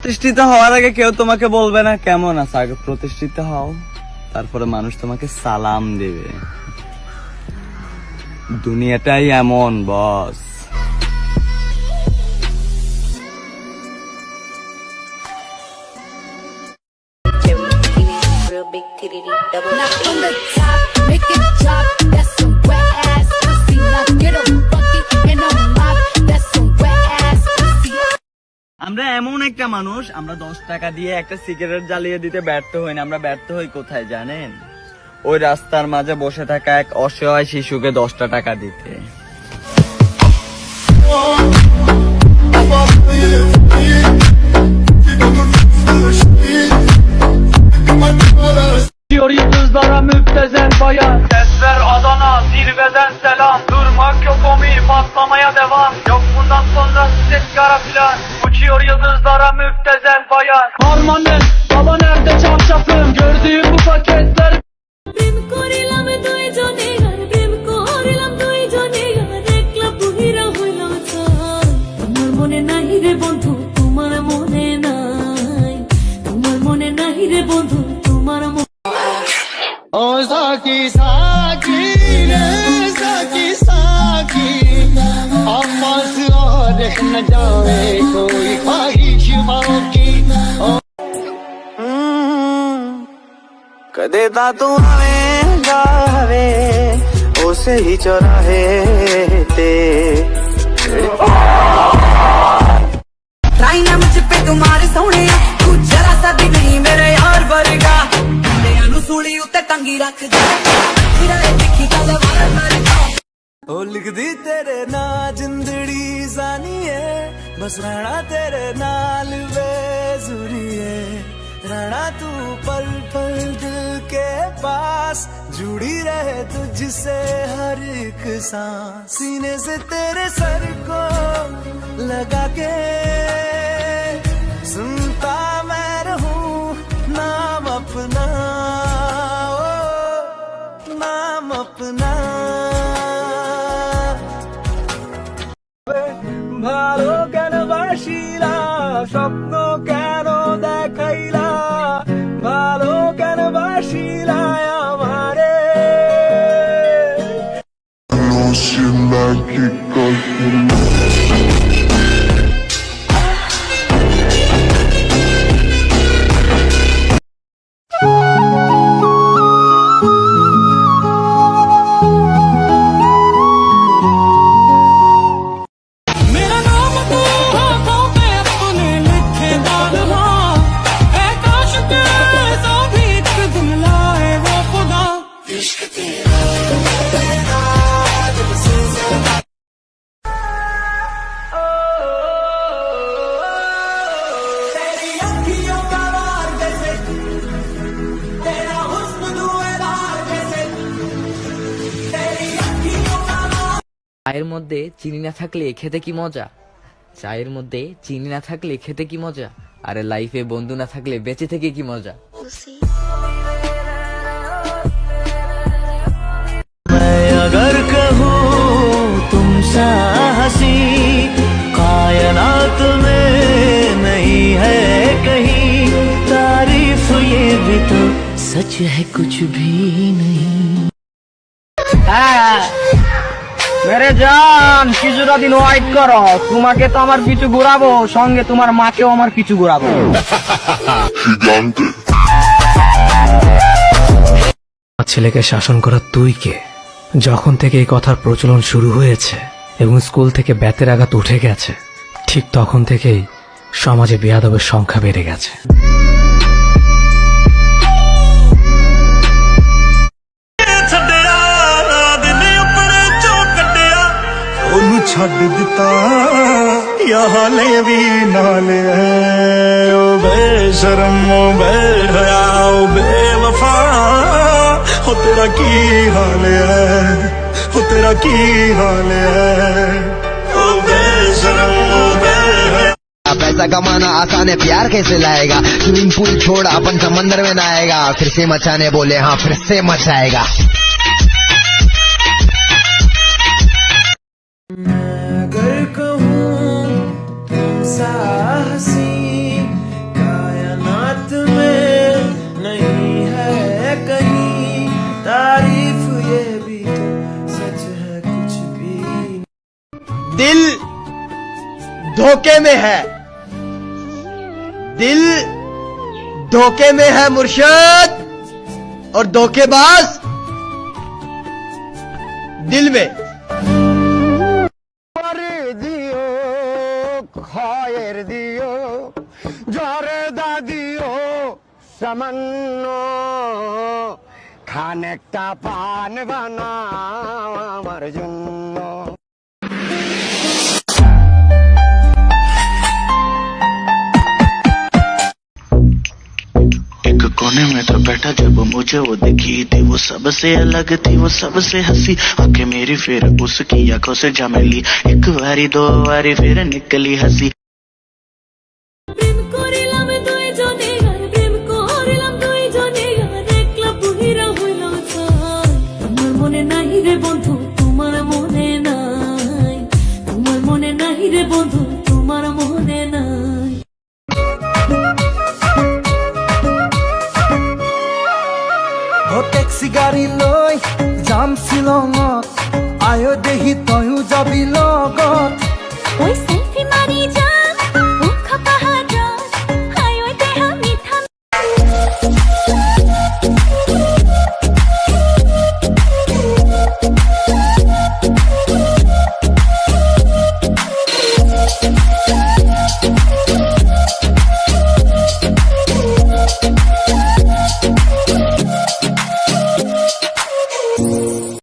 প্রতিষ্ঠিত হওয়ার আগে কেউ তোমাকে বলবে না কেমন আছে, আগে প্রতিষ্ঠিত হও, তারপরে মানুষ তোমাকে সালাম দেবে। দুনিয়াটাই এমন বস। আমরা এমন একটা মানুষ, আমরা 10 টাকা দিয়ে একটা সিগারেট জ্বালিয়ে দিতে ব্যর্থ হই না। আমরা ব্যর্থ হই কোথায় জানেন? ওই রাস্তার মাঝে বসে থাকা এক অসহায় শিশুকে 10টা টাকা দিতে। Yıldızlara müptezen bayan, sesler Adana, zirveden selam. Durmak yok omi, patlamaya devam. Yok bundan sonra ses kara filan. Uçuyor yıldızlara müptezen bayan. Harmanın, baba nerede çarşafım? Gördüğüm bu paketler. প্রেম করিলাম দুই জনে আর প্রেম করিলাম দুই জনে আর একলা বুহিরা হইল ছাই। তোমার মনে নাই রে বন্ধু, তোমার মনে নাই, তোমার মনে নাই রে বন্ধু, তোমার মনে। ओ साकी साकी रे साकी साकी, आवाज़ और न जाए कोई ख्वाहिश बाकी। कदे ता तू आवेगा वे उसे ही चौराहे ते। ट्राई ना मुझ पे तुम्हारे सोने, तू जरा सा भी नहीं मेरे यार वर्गा। सूली उत्ते टंगी रख दे, दिखी तलवार वर्गा। ओ लिख दी तेरे ना जिंदड़ी जानिए, बस रहना तेरे नाल बेजुरिए। रहना तू पल पल दिल के पास, जुड़ी रहे तुझसे हर एक सांस। सीने से तेरे सर को लगा के सुनता मैं रहूं नाम अपना, ओ नाम अपना। ভালো কেন বাসিলা, স্বপ্ন কেন দেখাইলা, ভালো কেন বাসিলা আমারে। চায়ের মধ্যে চিনি না থাকলে খেতে কি মজা, চায়ের মধ্যে চিনি না থাকলে খেতে কি মজা, আরে লাইফে বন্ধু না থাকলে বেঁচে থেকে কি মজা। मैं अगर कहूँ तुम सा हंसी कायनात में नहीं है कहीं, तारीफ ये भी तो सच है कुछ भी नहीं। মেরে জান কিছুটা দিন ওয়াইট করো, তোমাকে তো আমার পিছু ঘুরাবো, সঙ্গে তোমার মাকেও আমার পিছু ঘুরাবো। ছেলেকে শাসন করা তুই কে? যখন থেকে এই কথার প্রচলন শুরু হয়েছে এবং স্কুল থেকে বেতের আঘাত উঠে গেছে, ঠিক তখন থেকেই সমাজে বেয়াদবের সংখ্যা বেড়ে গেছে। ਛੱਡ ਦਿੱਤਾ ਯਾਲੇ ਵੀ ਨਾਲ ਹੈ, ਓ ਬੇਸ਼ਰਮ ਓ ਬੇਹਯਾ ਓ ਬੇਵਫਾ, ਹੋ ਤੇਰਾ ਕੀ ਹਾਲ ਹੈ, ਹੋ ਤੇਰਾ ਕੀ ਹਾਲ ਹੈ, ਓ ਬੇਸ਼ਰਮ ਓ ਬੇਹਯਾ। पैसा कमाना आसान है, प्यार कैसे लाएगा? स्विमिंग पूल छोड़ अपन समंदर में नहाएगा, फिर से मचाने बोले हाँ फिर से मचाएगा। अगर कहूँ तुम सा हंसी धोखे में है, दिल धोखे में है मुर्शिद, और धोखेबाज दिल में। দিও খয়ের দিও জরে দাদিও সামান্য খানেকটা পান বানাও আমার জন্য। एक कोने में तो बैठा जब मुझे वो दिखी थी, वो सबसे अलग थी, वो सबसे हंसी। आंखें मेरी फिर उसकी आंखों से जा मिली, एक बारी दो बारी फिर निकली हंसी। প্রেম করিলাম দুইজনে আর প্রেম করিলাম দুইজনে আর একলা বুহিরা হইলাম ছাই। তোমার মনে নাই রে বন্ধু, তোমার মনে নাই, তোমার মনে নাই রে বন্ধু, তোমার মনে নাই। ট্যাক্সি গাড়ী লৈ যাম শ্বিলঙত, আয়ো দেহি তয়ো যাবি লগত। ওই সেলফি মারি যা